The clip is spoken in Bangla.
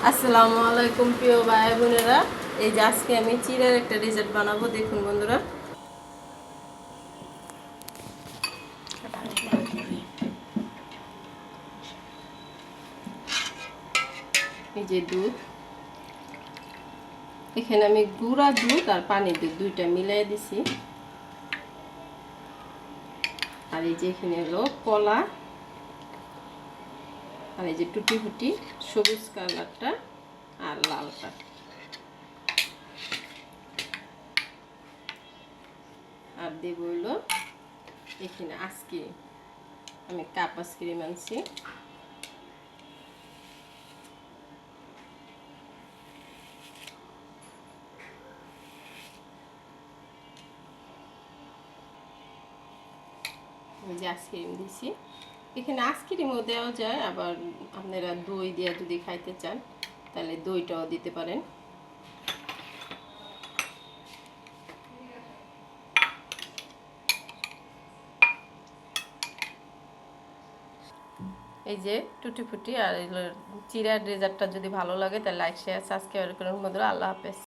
আসসালামু আলাইকুম প্রিয় ভাই বোনেরা। এই যে আজকে আমি চিড়ের একটা ডেজার্ট বানাবো, দেখুন বন্ধুরা। এই যে দুধ, এখানে আমি গুঁড়া দুধ আর পানি দুধ দুইটা মিলাই দিছি। আর এই যে এখানে হলো কলা, আর এই যে টুটি ফুটি সবুজ কালারটা আর লালটা। আর দেব হইলো এখানে আইসক্রিম, আমি কাপ আইসক্রিম আনছি। ওই যে আইসক্রিম দিছি, এখানে আইসক্রিমও দেওয়া যায়, আবার আপনারা দই দিয়ে যদি খাইতে চান তাহলে দইটাও দিতে পারেন। এই যে টুটি ফুটি আর চিড়ার ডেজার্টটা যদি ভালো লাগে তাহলে লাইক শেয়ার সাবস্ক্রাইব করুন বন্ধুরা। আল্লাহ হাফেজ।